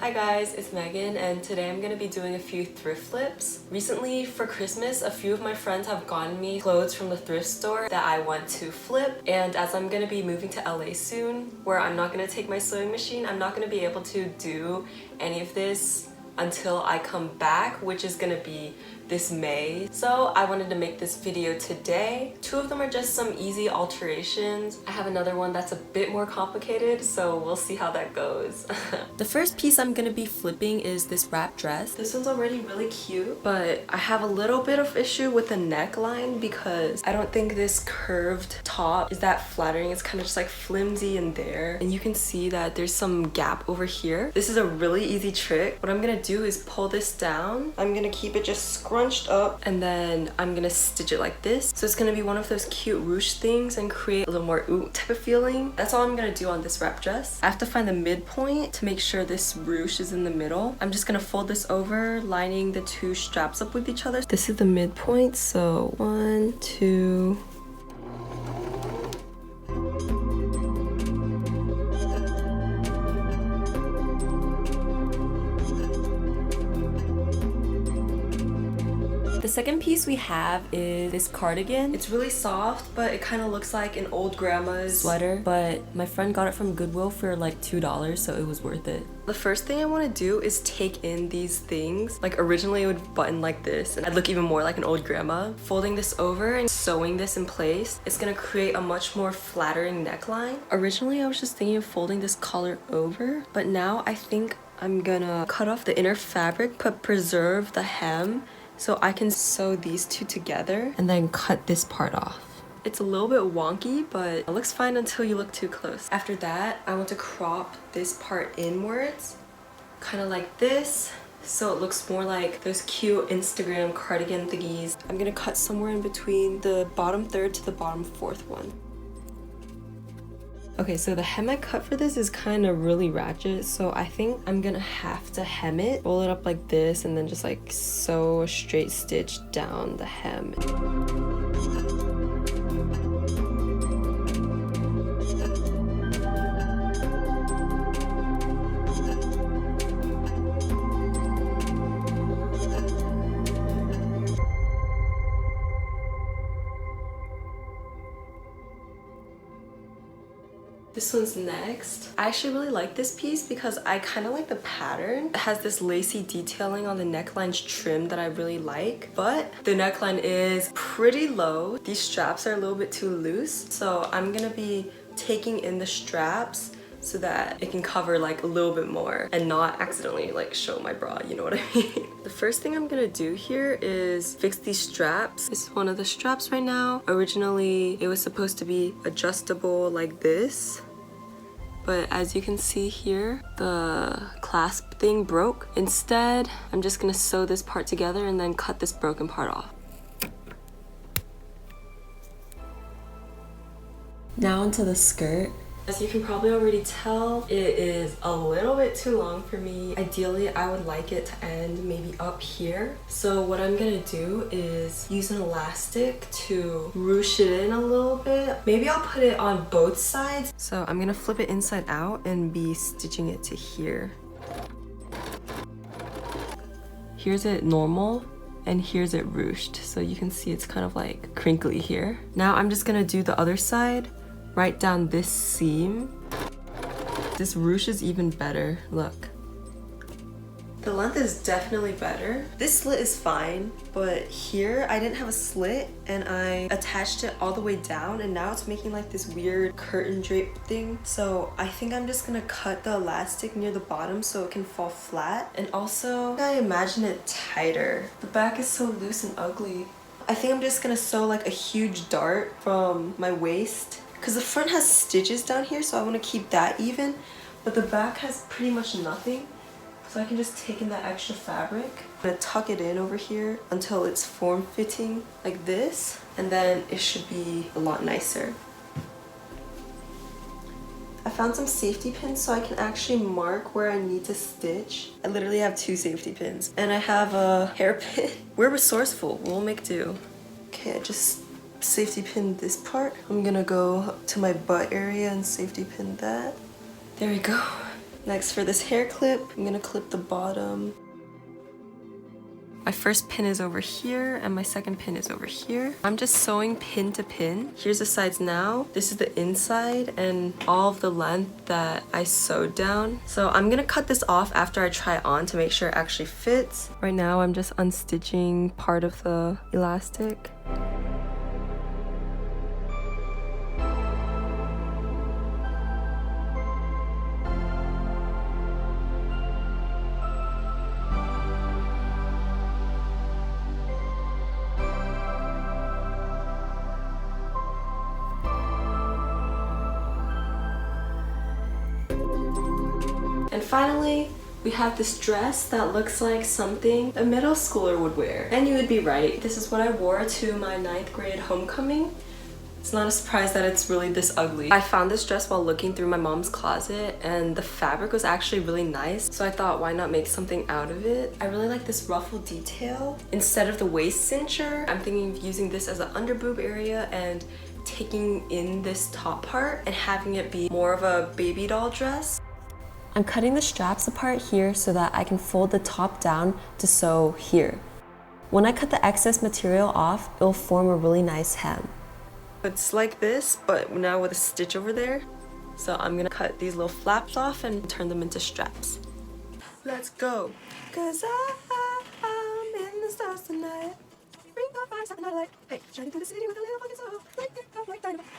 Hi guys, it's Megan and today I'm going to be doing a few thrift flips. Recently for Christmas, a few of my friends have gotten me clothes from the thrift store that I want to flip, and as I'm going to be moving to LA soon, where I'm not going to take my sewing machine, I'm not going to be able to do any of this until I come back, which is going to be this May. So I wanted to make this video today. Two of them are just some easy alterations. I have another one that's a bit more complicated, so we'll see how that goes. The first piece I'm gonna be flipping is this wrap dress. This one's already really cute, but I have a little bit of issue with the neckline because I don't think this curved top is that flattering. It's kind of just like flimsy in there, and you can see that there's some gap over here. This is a really easy trick. What I'm gonna do is pull this down. I'm gonna keep it just scrunched up, and then I'm gonna stitch it like this. So it's gonna be one of those cute ruche things and create a little more ooh type of feeling. That's all I'm gonna do on this wrap dress. I have to find the midpoint to make sure this ruche is in the middle. I'm just gonna fold this over, lining the two straps up with each other. This is the midpoint, so 1, 2. The second piece we have is this cardigan. It's really soft, but it kind of looks like an old grandma's sweater, but my friend got it from Goodwill for like $2, so it was worth it. The first thing I want to do is take in these things. Like originally it would button like this and I'd look even more like an old grandma. Folding this over and sewing this in place, it's gonna create a much more flattering neckline. Originally I was just thinking of folding this collar over, but now I think I'm gonna cut off the inner fabric but preserve the hem, so I can sew these two together and then cut this part off. It's a little bit wonky, but it looks fine until you look too close. After that, I want to crop this part inwards, kind of like this, so it looks more like those cute Instagram cardigan thingies. I'm gonna cut somewhere in between the bottom third to the bottom fourth one. Okay, so the hem I cut for this is kind of really ratchet, so I think I'm gonna have to hem it, roll it up like this, and then just like sew a straight stitch down the hem. This one's next. I actually really like this piece because I kind of like the pattern. It has this lacy detailing on the neckline's trim that I really like, but the neckline is pretty low. These straps are a little bit too loose, so I'm gonna be taking in the straps so that it can cover like a little bit more and not accidentally like show my bra, you know what I mean? The first thing I'm gonna do here is fix these straps. This is one of the straps right now. Originally, it was supposed to be adjustable like this, but as you can see here, the clasp thing broke. Instead, I'm just gonna sew this part together and then cut this broken part off. Now onto the skirt. As you can probably already tell, it is a little bit too long for me. Ideally, I would like it to end maybe up here. So what I'm gonna do is use an elastic to ruche it in a little bit. Maybe I'll put it on both sides. So I'm gonna flip it inside out and be stitching it to here. Here's it normal, and here's it ruched. So you can see it's kind of like crinkly here. Now I'm just gonna do the other side. Right down this seam. This ruche is even better, look. The length is definitely better. This slit is fine, but here I didn't have a slit and I attached it all the way down, and now it's making like this weird curtain drape thing. So I think I'm just gonna cut the elastic near the bottom so it can fall flat. And also, I imagine it tighter. The back is so loose and ugly. I think I'm just gonna sew like a huge dart from my waist, because the front has stitches down here, so I want to keep that even, but the back has pretty much nothing, so I can just take in that extra fabric. I'm gonna tuck it in over here until it's form-fitting like this, and then it should be a lot nicer. I found some safety pins so I can actually mark where I need to stitch. I literally have 2 safety pins, and I have a hairpin. We're resourceful, we'll make do. Okay, I just safety pin this part. I'm gonna go to my butt area and safety pin that. There we go. Next, for this hair clip, I'm gonna clip the bottom. My first pin is over here and my second pin is over here. I'm just sewing pin to pin. Here's the sides now. This is the inside and all of the length that I sewed down. So I'm gonna cut this off after I try it on to make sure it actually fits. Right now I'm just unstitching part of the elastic. And finally, we have this dress that looks like something a middle schooler would wear. And you would be right. This is what I wore to my 9th grade homecoming. It's not a surprise that it's really this ugly. I found this dress while looking through my mom's closet and the fabric was actually really nice. So I thought, why not make something out of it? I really like this ruffle detail. Instead of the waist cincher, I'm thinking of using this as an underboob area and taking in this top part and having it be more of a baby doll dress. I'm cutting the straps apart here so that I can fold the top down to sew here. When I cut the excess material off, it will form a really nice hem. It's like this, but now with a stitch over there. So I'm gonna cut these little flaps off and turn them into straps. Let's go. 'Cause I'm in the stars tonight.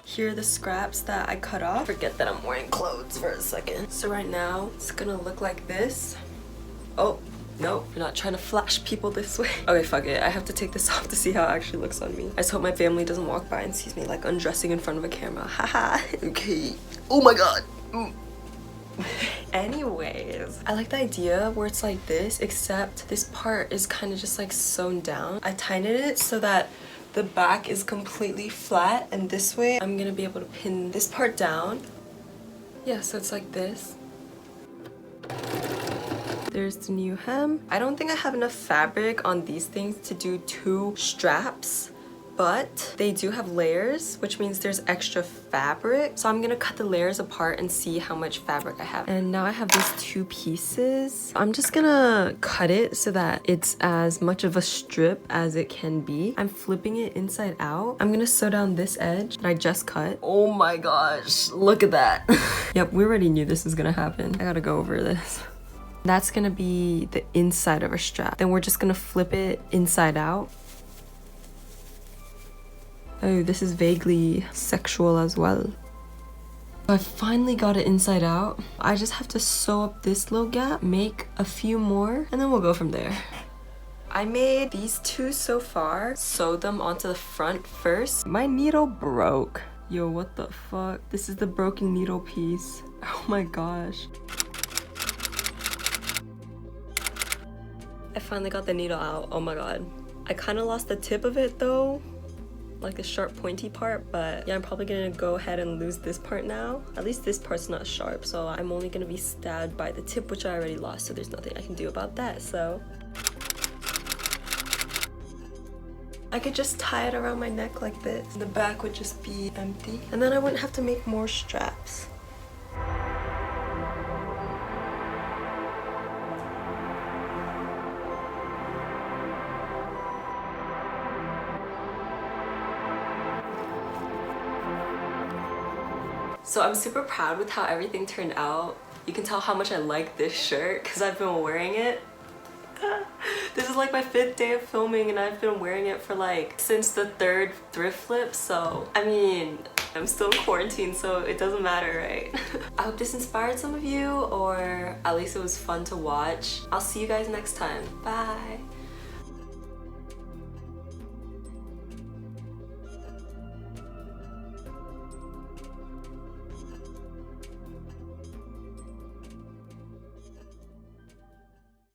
Here are the scraps that I cut off. Forget that I'm wearing clothes for a second. So right now, it's gonna look like this. Oh, no, you're not trying to flash people this way. Okay, fuck it. I have to take this off to see how it actually looks on me. I just hope my family doesn't walk by and sees me like undressing in front of a camera. Haha. Okay. Oh my god. Anyways, I like the idea where it's like this, except this part is kind of just like sewn down. I tightened it so that the back is completely flat, and this way I'm gonna be able to pin this part down. Yeah, so it's like this. There's the new hem. I don't think I have enough fabric on these things to do 2 straps, but they do have layers, which means there's extra fabric. So I'm gonna cut the layers apart and see how much fabric I have. And now I have these 2 pieces. I'm just gonna cut it so that it's as much of a strip as it can be. I'm flipping it inside out. I'm gonna sew down this edge that I just cut. Oh my gosh, look at that. Yep, we already knew this was gonna happen. I gotta go over this. That's gonna be the inside of our strap. Then we're just gonna flip it inside out. Oh, this is vaguely sexual as well. I finally got it inside out. I just have to sew up this little gap, make a few more, and then we'll go from there. I made these 2 so far. Sew them onto the front first. My needle broke. Yo, what the fuck? This is the broken needle piece. Oh my gosh. I finally got the needle out. Oh my god. I kind of lost the tip of it though. Like the sharp pointy part, but yeah, I'm probably gonna go ahead and lose this part now. At least this part's not sharp, so I'm only gonna be stabbed by the tip, which I already lost, so there's nothing I can do about that. So I could just tie it around my neck like this. The back would just be empty, and then I wouldn't have to make more straps. So I'm super proud with how everything turned out. You can tell how much I like this shirt because I've been wearing it. This is like my 5th day of filming and I've been wearing it for like since the 3rd thrift flip. So I mean, I'm still in quarantine, so it doesn't matter, right? I hope this inspired some of you, or at least it was fun to watch. I'll see you guys next time. Bye.